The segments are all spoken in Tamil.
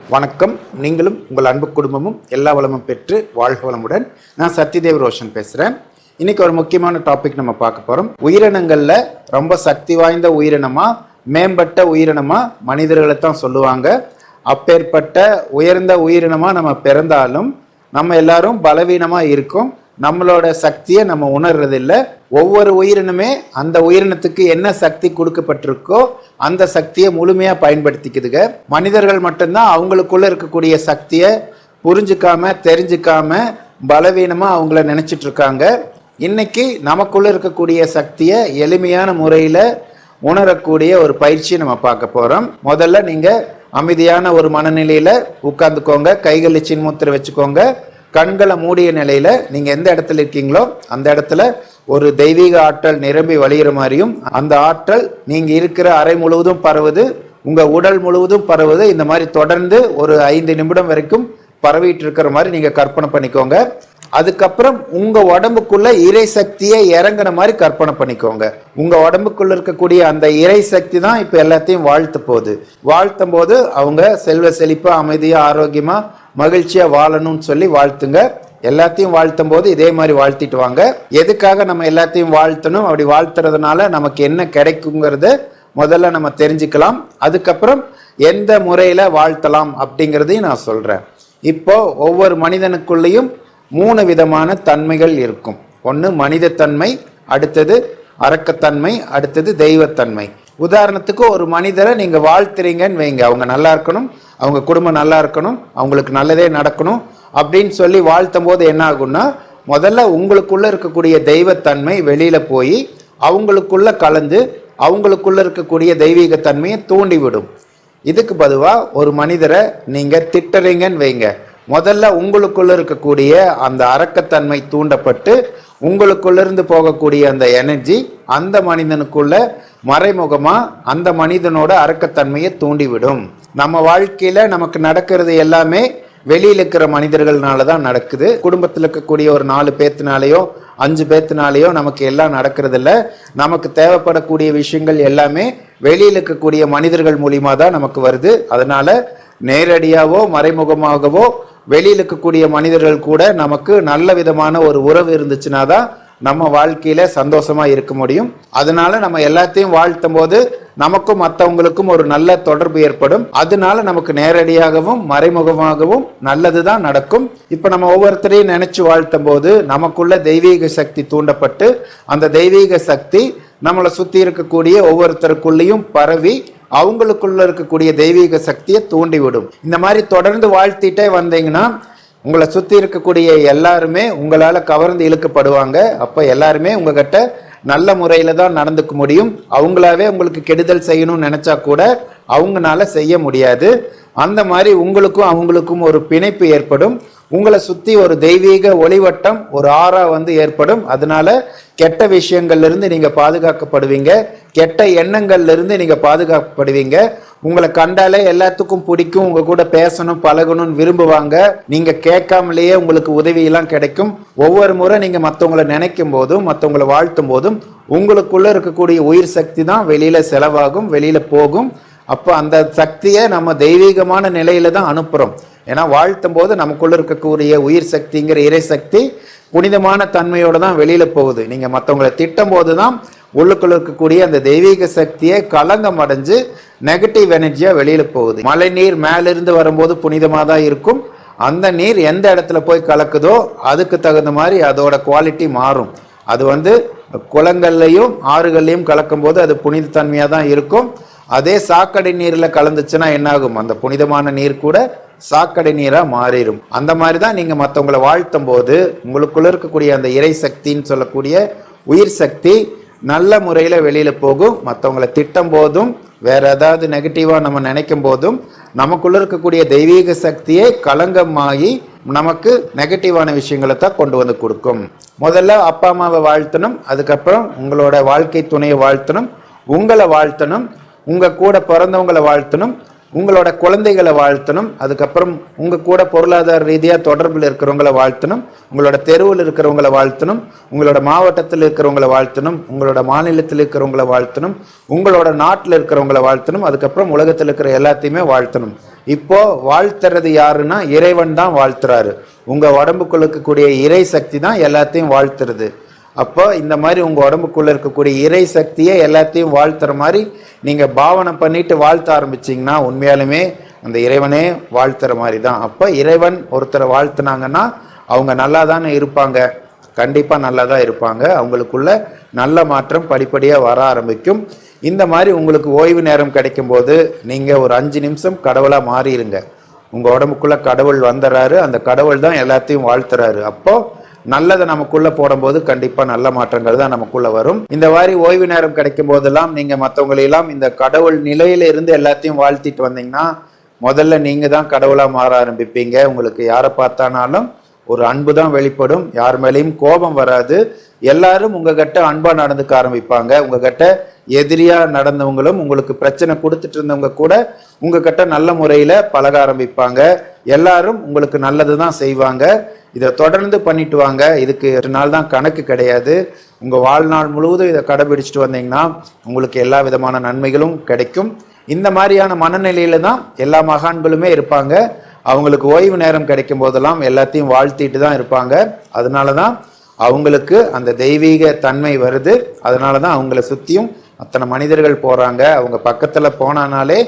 வணக்கம். நீங்களும் உங்கள் அன்பு குடும்பமும் எல்லா வளமும் பெற்று வாழ்க வளமுடன். நான் சத்யதேவ் ரோஷன் பேசுகிறேன். இன்னைக்கு ஒரு முக்கியமான டாபிக் நம்ம பார்க்க போகிறோம். உயிரினங்களில் ரொம்ப சக்தி வாய்ந்த உயிரினமா, மேம்பட்ட உயிரினமா மனிதர்களை தான் சொல்லுவாங்க. அப்பேற்பட்ட உயர்ந்த உயிரினமா நம்ம பிறந்தாலும் நம்ம எல்லாரும் பலவீனமாக இருக்கோம். நம்மளோட சக்தியை நம்ம உணர்றதில்லை. ஒவ்வொரு உயிரினமே அந்த உயிரினத்துக்கு என்ன சக்தி கொடுக்கப்பட்டிருக்கோ அந்த சக்தியை முழுமையாக பயன்படுத்திக்குதுங்க. மனிதர்கள் மட்டும்தான் அவங்களுக்குள்ள இருக்கக்கூடிய சக்தியை புரிஞ்சுக்காம தெரிஞ்சுக்காம பலவீனமாக அவங்கள நினச்சிட்டு இருக்காங்க. இன்னைக்கு நமக்குள்ள இருக்கக்கூடிய சக்தியை எளிமையான முறையில் உணரக்கூடிய ஒரு பயிற்சியை நம்ம பார்க்க போகிறோம். முதல்ல நீங்கள் அமைதியான ஒரு மனநிலையில் உட்காந்துக்கோங்க. கைகளை சின்முத்திரை வச்சுக்கோங்க. கண்களை மூடிய நிலையில நீங்க எந்த இடத்துல இருக்கீங்களோ அந்த இடத்துல ஒரு தெய்வீக ஆற்றல் நிரம்பி வழிகிற மாதிரியும், அந்த ஆற்றல் நீங்க இருக்கிற அறை முழுவதும் பரவுது, உங்க உடல் முழுவதும் பரவுது. இந்த மாதிரி தொடர்ந்து ஒரு 5 நிமிடம் வரைக்கும் பரவிட்டு இருக்கிற மாதிரி நீங்க கற்பனை பண்ணிக்கோங்க. அதுக்கப்புறம் உங்க உடம்புக்குள்ள இறை சக்தியை இறங்குற மாதிரி கற்பனை பண்ணிக்கோங்க. உங்க உடம்புக்குள்ள இருக்கக்கூடிய அந்த இறை சக்தி தான் இப்ப எல்லாத்தையும் வாழ்த்து போகுது. வாழ்த்தும் போது அவங்க செல்வ செழிப்பா, அமைதியா, ஆரோக்கியமா, மகிழ்ச்சியா வாழணும்னு சொல்லி வாழ்த்துங்க. எல்லாத்தையும் வாழ்த்தும் போது இதே மாதிரி வாழ்த்திட்டு வாங்க. எதுக்காக நம்ம எல்லாத்தையும் வாழ்த்தணும், அப்படி வாழ்த்துறதுனால நமக்கு என்ன கிடைக்குங்கிறத முதல்ல நம்ம தெரிஞ்சுக்கலாம். அதுக்கப்புறம் எந்த முறையில வாழ்த்தலாம் அப்படிங்கிறதையும் நான் சொல்றேன். இப்போ ஒவ்வொரு மனிதனுக்குள்ளேயும் 3 விதமான தன்மைகள் இருக்கும். ஒன்று மனித தன்மை, அடுத்தது அரக்கத்தன்மை, அடுத்தது தெய்வத்தன்மை. உதாரணத்துக்கு ஒரு மனிதரை நீங்க வாழ்த்துறீங்கன்னு வைங்க. அவங்க நல்லா இருக்கணும், அவங்க குடும்பம் நல்லா இருக்கணும், அவங்களுக்கு நல்லதே நடக்கணும் அப்படின்னு சொல்லி வாழ்த்தும் போது என்ன ஆகும்னா, முதல்ல உங்களுக்குள்ள இருக்கக்கூடிய தெய்வத்தன்மை வெளியில போய் அவங்களுக்குள்ள கலந்து அவங்களுக்குள்ள இருக்கக்கூடிய தெய்வீகத்தன்மையை தூண்டிவிடும். இதுக்கு பொதுவாக ஒரு மனிதரை நீங்க திட்டுறீங்கன்னு வைங்க. முதல்ல உங்களுக்குள்ள இருக்கக்கூடிய அந்த அரக்கத்தன்மை தூண்டப்பட்டு உங்களுக்குள்ள இருந்து போகக்கூடிய அந்த எனர்ஜி அந்த மனிதனுக்குள்ள மறைமுகமா அந்த மனிதனோட அரக்கத்தன்மையை தூண்டிவிடும். நம்ம வாழ்க்கையில நமக்கு நடக்கிறது எல்லாமே வெளியில இருக்கிற மனிதர்கள்னால தான் நடக்குது. குடும்பத்தில் இருக்கக்கூடிய ஒரு 4 பேத்தினாலேயோ 5 பேத்தினாலேயோ நமக்கு எல்லாம் நடக்கிறது இல்லை. நமக்கு தேவைப்படக்கூடிய விஷயங்கள் எல்லாமே வெளியில் இருக்கக்கூடிய மனிதர்கள் மூலியமா தான் நமக்கு வருது. அதனால நேரடியாவோ மறைமுகமாகவோ வெளியில் இருக்கக்கூடிய மனிதர்கள் கூட நமக்கு நல்ல விதமான ஒரு உறவு இருந்துச்சுன்னா தான் நம்ம வாழ்க்கையில சந்தோஷமா இருக்க முடியும். அதனால நம்ம எல்லாத்தையும் வாழ்த்தும் போது நமக்கும் மற்றவங்களுக்கும் ஒரு நல்ல தொடர்பு ஏற்படும். அதனால நமக்கு நேரடியாகவும் மறைமுகமாகவும் நல்லதுதான் நடக்கும். இப்ப நம்ம ஒவ்வொருத்தரையும் நினைச்சு வாழ்த்தும் போது நமக்குள்ள தெய்வீக சக்தி தூண்டப்பட்டு அந்த தெய்வீக சக்தி நம்மளை சுத்தி இருக்கக்கூடிய ஒவ்வொருத்தருக்குள்ளேயும் பரவி அவங்களுக்குள்ள இருக்கக்கூடிய தெய்வீக சக்தியை தூண்டிவிடும். இந்த மாதிரி தொடர்ந்து வாழ்த்திட்டே வந்தீங்கன்னா உங்களை சுத்தி இருக்கக்கூடிய எல்லாருமே உங்களால கவர்ந்து இழுக்கப்படுவாங்க. அப்ப எல்லாருமே உங்ககிட்ட நல்ல முறையில தான் நடந்துக்க முடியும். அவங்களாவே உங்களுக்கு கெடுதல் செய்யணும்னு நினைச்சா கூட அவங்களால செய்ய முடியாது. அந்த மாதிரி உங்களுக்கும் அவங்களுக்கும் ஒரு பிணைப்பு ஏற்படும். உங்களை சுத்தி ஒரு தெய்வீக ஒளிவட்டம், ஒரு ஆறா ஏற்படும். அதனால கெட்ட விஷயங்கள்ல இருந்து நீங்க பாதுகாக்கப்படுவீங்க. கெட்ட எண்ணங்கள்ல இருந்து நீங்க பாதுகாக்கப்படுவீங்க. உங்களை கண்டாலே எல்லாத்துக்கும் பிடிக்கும், உங்க கூட பேசணும் பழகணும்னு விரும்புவாங்க. நீங்க கேட்காமலேயே உங்களுக்கு உதவி எல்லாம் கிடைக்கும். ஒவ்வொரு முறை நீங்க மற்றவங்களை நினைக்கும் போதும் மற்றவங்களை வாழ்த்தும் போதும் உங்களுக்குள்ள இருக்கக்கூடிய உயிர் சக்தி தான் வெளியில செலவாகும், வெளியில போகும். அப்போ அந்த சக்தியை நம்ம தெய்வீகமான நிலையில தான் அனுப்புறோம். ஏன்னா வாழ்த்தும் போது நமக்குள்ள இருக்கக்கூடிய உயிர் சக்திங்கிற இறை சக்தி புனிதமான தன்மையோட தான் வெளியில போகுது. நீங்க மற்றவங்களை திட்டும் போதுதான் உள்ளுக்குள்ள இருக்கக்கூடிய அந்த தெய்வீக சக்தியை களங்கம் அடைஞ்சு நெகட்டிவ் எனர்ஜியா வெளியில போகுது. மழை நீர் மேலிருந்து வரும்போது புனிதமா தான் இருக்கும். அந்த நீர் எந்த இடத்துல போய் கலக்குதோ அதுக்கு தகுந்த மாதிரி அதோட குவாலிட்டி மாறும். அது குளங்கள்லையும் ஆறுகள்லையும் கலக்கும் போது அது புனித தன்மையா தான் இருக்கும். அதே சாக்கடை நீர்ல கலந்துச்சுன்னா என்னாகும், அந்த புனிதமான நீர் கூட சாக்கடை நீரா மாறிடும். அந்த மாதிரி தான் நீங்க மற்றவங்களை வாழ்த்தும் போது உங்களுக்குள்ள இருக்கக்கூடிய அந்த இறை சக்தின்னு சொல்லக்கூடிய உயிர் சக்தி நல்ல முறையில வெளியில போகும். மற்றவங்களை திட்டும் போதும் வேற ஏதாவது நெகட்டிவா நம்ம நினைக்கும் போதும் நமக்குள்ள இருக்கக்கூடிய தெய்வீக சக்தியை களங்கமாகி நமக்கு நெகட்டிவான விஷயங்களை தான் கொண்டு கொடுக்கும். முதல்ல அப்பா அம்மாவை வாழ்த்தணும், அதுக்கப்புறம் உங்களோட வாழ்க்கை துணையை வாழ்த்தணும், உங்களை வாழ்த்தணும், உங்க கூட பிறந்தவங்களை வாழ்த்தணும், உங்களோட குழந்தைகளை வாழ்த்தணும், அதுக்கப்புறம் உங்க கூட பொருளாதார ரீதியாக தொடர்பில் இருக்கிறவங்களை வாழ்த்தணும், உங்களோட தெருவில் இருக்கிறவங்களை வாழ்த்தணும், உங்களோட மாவட்டத்தில் இருக்கிறவங்களை வாழ்த்தணும், உங்களோட மாநிலத்தில் இருக்கிறவங்களை வாழ்த்தணும், உங்களோட நாட்டில் இருக்கிறவங்களை வாழ்த்தணும், அதுக்கப்புறம் உலகத்தில் இருக்கிற எல்லாத்தையுமே வாழ்த்தணும். இப்போ வாழ்த்துறது யாருன்னா இறைவன் தான் வாழ்த்துறாரு. உங்க உடம்புக்குள்ள இருக்கக்கூடிய இறை சக்தி தான் எல்லாத்தையும் வாழ்த்துறது. அப்போ இந்த மாதிரி உங்க உடம்புக்குள்ள இருக்கக்கூடிய இறை சக்தியை எல்லாத்தையும் வாழ்த்துற மாதிரி நீங்க பாவனை பண்ணிட்டு வாழ்த்த ஆரம்பிச்சிங்கன்னா உண்மையாலுமே அந்த இறைவனே வாழ்த்துற மாதிரி தான். அப்போ இறைவன் ஒருத்தரை வாழ்த்துனாங்கன்னா அவங்க நல்லா தானே இருப்பாங்க, கண்டிப்பாக நல்லா தான் இருப்பாங்க. அவங்களுக்குள்ள நல்ல மாற்றம் படிப்படியாக வர ஆரம்பிக்கும். இந்த மாதிரி உங்களுக்கு ஓய்வு நேரம் கிடைக்கும் போது நீங்கள் ஒரு 5 நிமிஷம் கடவுளாக மாறிடுங்க. உங்கள் உடம்புக்குள்ளே கடவுள் வந்துடுறாரு, அந்த கடவுள் தான் எல்லாத்தையும் வாழ்த்துறாரு. அப்போது நல்லதை நமக்குள்ளே போடும்போது கண்டிப்பாக நல்ல மாற்றங்கள் தான் நமக்குள்ளே வரும். இந்த மாதிரி ஓய்வு நேரம் கிடைக்கும் போதெல்லாம் நீங்கள் மற்றவங்களெல்லாம் இந்த கடவுள் நிலையில இருந்து எல்லாத்தையும் வாழ்த்திட்டு வந்தீங்கன்னா முதல்ல நீங்கள் தான் கடவுளாக மாற ஆரம்பிப்பீங்க. உங்களுக்கு யாரை பார்த்தானாலும் ஒரு அன்பு தான் வெளிப்படும், யார் மேலேயும் கோபம் வராது. எல்லாரும் உங்ககிட்ட அன்பா நடந்துக்க ஆரம்பிப்பாங்க. உங்ககிட்ட எதிரியா நடந்தவங்களும் உங்களுக்கு பிரச்சனை கொடுத்துட்டு இருந்தவங்க கூட உங்ககிட்ட நல்ல முறையில பழக ஆரம்பிப்பாங்க. எல்லாரும் உங்களுக்கு நல்லது தான் செய்வாங்க. இதை தொடர்ந்து பண்ணிட்டு வாங்க. இதுக்கு 2 நாள் தான் கணக்கு கிடையாது. உங்க வாழ்நாள் முழுவதும் இதை கடைபிடிச்சிட்டு வந்தீங்கன்னா உங்களுக்கு எல்லா விதமான நன்மைகளும் கிடைக்கும். இந்த மாதிரியான மனநிலையில தான் எல்லா மகான்களுமே இருப்பாங்க. அவங்களுக்கு ஓய்வு நேரம் கிடைக்கும் போதெல்லாம் எல்லாத்தையும் வாழ்த்திட்டு தான் இருப்பாங்க. அதனால தான் அவங்களுக்கு அந்த தெய்வீக தன்மை வருது. அதனால தான் அவங்கள சுற்றியும் அத்தனை மனிதர்கள் போகிறாங்க. அவங்க பக்கத்தில் போனானாலே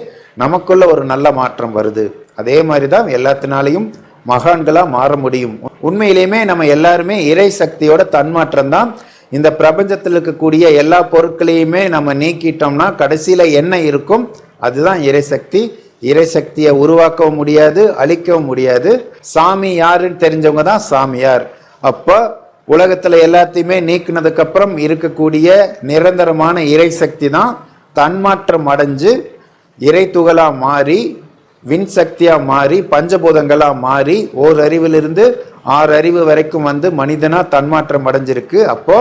நமக்குள்ள ஒரு நல்ல மாற்றம் வருது. அதே மாதிரி தான் எல்லாத்தினாலையும் மகான்களாக மாற முடியும். உண்மையிலேயுமே நம்ம எல்லாருமே இறை சக்தியோட தன்மாற்றம் தான். இந்த பிரபஞ்சத்தில் இருக்கக்கூடிய எல்லா பொருட்களையுமே நம்ம நீக்கிட்டோம்னா கடைசியில் என்ன இருக்கும்? அதுதான் இறைசக்தி. இறைசக்தியை உருவாக்கவும் முடியாது, அழிக்கவும் முடியாது. சாமி யாருன்னு தெரிஞ்சவங்க தான் சாமியார். அப்போ உலகத்துல எல்லாத்தையுமே நீக்கினதுக்கு அப்புறம் இருக்கக்கூடிய நிரந்தரமான இறைசக்தி தான் தன்மாற்றம் அடைஞ்சு இறை துகளா மாறி விண்சக்தியா மாறி பஞ்சபூதங்களா மாறி ஓர் அறிவிலிருந்து 6 அறிவு வரைக்கும் வந்து மனிதனா தன்மாற்றம் அடைஞ்சிருக்கு. அப்போ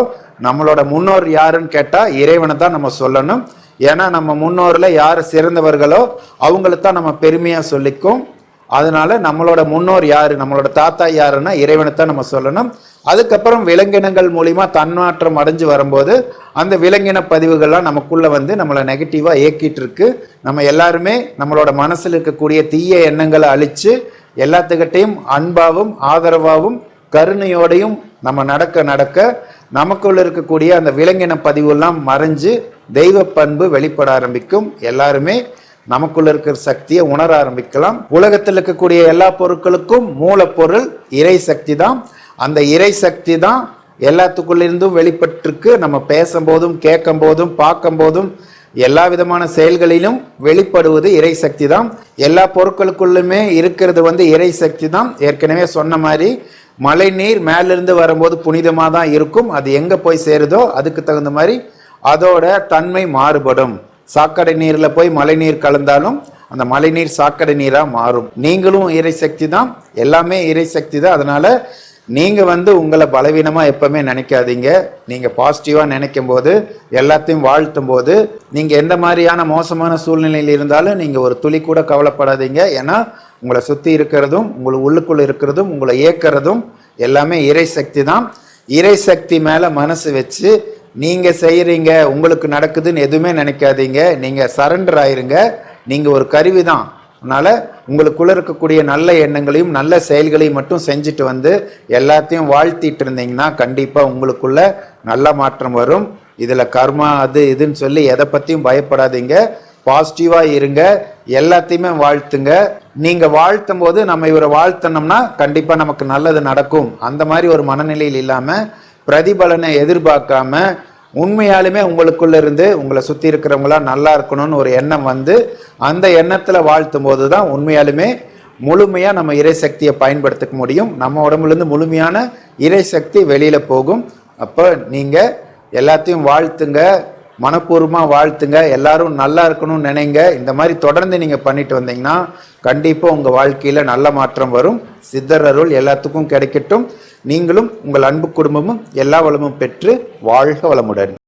நம்மளோட முன்னோர் யாருன்னு கேட்டா இறைவனை தான் நம்ம சொல்லணும். ஏன்னா நம்ம முன்னோர்ல யார் சிறந்தவர்களோ அவங்களை தான் நம்ம பெருமையா சொல்லிக்கும். அதனால நம்மளோட முன்னோர் யாரு, நம்மளோட தாத்தா யாருன்னா இறைவனை தான் நம்ம சொல்லணும். அதுக்கப்புறம் விலங்கினங்கள் மூலியமா தன்மாற்றம் அடைஞ்சு வரும்போது அந்த விலங்கின பதிவுகள்லாம் நமக்குள்ள வந்து நம்மளை நெகட்டிவா இயக்கிட்டு இருக்கு. நம்ம எல்லாருமே நம்மளோட மனசில் இருக்கக்கூடிய தீய எண்ணங்களை அழிச்சு எல்லாத்துக்கிட்டையும் அன்பாவும் ஆதரவாகவும் கருணையோடையும் நம்ம நடக்க நமக்குள்ள இருக்கக்கூடிய அந்த விலங்கின பதிவுலாம் மறைஞ்சு தெய்வ பண்பு வெளிப்பட ஆரம்பிக்கும். எல்லாருமே நமக்குள்ள இருக்கிற சக்தியை உணர ஆரம்பிக்கலாம். உலகத்தில் இருக்கக்கூடிய எல்லா பொருட்களுக்கும் மூலப்பொருள் இறை சக்தி தான். அந்த இறை சக்தி தான் எல்லாத்துக்குள்ள இருந்தும் வெளிப்பட்டிருக்கு. நம்ம பேசும்போதும் கேட்கும் போதும் பார்க்கும் போதும் எல்லா விதமான செயல்களிலும் வெளிப்படுவது இறை சக்தி தான். எல்லா பொருட்களுக்குள்ளுமே இருக்கிறது வந்து இறை சக்தி தான். ஏற்கனவே சொன்ன மாதிரி மழை நீர் மேலிருந்து வரும்போது புனிதமாக தான் இருக்கும். அது எங்க போய் சேருதோ அதுக்கு தகுந்த மாதிரி அதோட தன்மை மாறுபடும். சாக்கடை நீர்ல போய் மழை நீர் கலந்தாலும் அந்த மழை நீர் சாக்கடை நீரா மாறும். நீங்களும் இறை சக்தி தான், எல்லாமே இறை சக்தி தான். அதனால நீங்க வந்து உங்களை பலவீனமா எப்பவுமே நினைக்காதீங்க. நீங்க பாசிட்டிவா நினைக்கும் போது எல்லாத்தையும் வாழ்த்தும் போது நீங்க எந்த மாதிரியான மோசமான சூழ்நிலையில் இருந்தாலும் நீங்க ஒரு துளி கூட கவலைப்படாதீங்க. ஏன்னா உங்களை சுத்தி இருக்கிறதும் உங்களை உள்ளுக்குள்ள இருக்கிறதும் உங்களை இயக்கிறதும் எல்லாமே இறை சக்தி தான். இறை சக்தி மேல மனசு வச்சு நீங்க செய்யறீங்க உங்களுக்கு நடக்குதுன்னு எதுவுமே நினைக்காதீங்க. நீங்க சரண்டர் ஆயிருங்க. நீங்க ஒரு கருவி தான். அதனால உங்களுக்குள்ள இருக்கக்கூடிய நல்ல எண்ணங்களையும் நல்ல செயல்களையும் மட்டும் செஞ்சுட்டு வந்து எல்லாத்தையும் வாழ்த்திட்டு இருந்தீங்கன்னா கண்டிப்பா உங்களுக்குள்ள நல்ல மாற்றம் வரும். இதுல கர்மா அது இதுன்னு சொல்லி எதை பத்தியும் பயப்படாதீங்க. பாசிட்டிவா இருங்க, எல்லாத்தையுமே வாழ்த்துங்க. நீங்க வாழ்த்தும் போது நம்ம இவரை வாழ்த்தனோம்னா கண்டிப்பா நமக்கு நல்லது நடக்கும். அந்த மாதிரி ஒரு மனநிலையில் இல்லாம பிரதிபலனை எதிர்பார்க்காம உண்மையாலுமே உங்களுக்குள்ள இருந்து உங்களை சுத்தி இருக்கிறவங்களா நல்லா இருக்கணும்னு ஒரு எண்ணம் வந்து அந்த எண்ணத்துல வாழ்த்தும் போது தான் உண்மையாலுமே முழுமையா நம்ம இறை சக்தியை பயன்படுத்திக்க முடியும். நம்ம உடம்புல இருந்து முழுமையான இறை சக்தி வெளியில போகும். அப்போ நீங்க எல்லாத்தையும் வாழ்த்துங்க, மனப்பூர்வமா வாழ்த்துங்க, எல்லாரும் நல்லா இருக்கணும்னு நினைங்க. இந்த மாதிரி தொடர்ந்து நீங்க பண்ணிட்டு வந்தீங்கன்னா கண்டிப்பா உங்க வாழ்க்கையில நல்ல மாற்றம் வரும். சித்தர் அருள் எல்லாத்துக்கும் கிடைக்கட்டும். நீங்களும் உங்கள் அன்பு குடும்பமும் எல்லா வளமும் பெற்று வாழ்க வளமுடன்.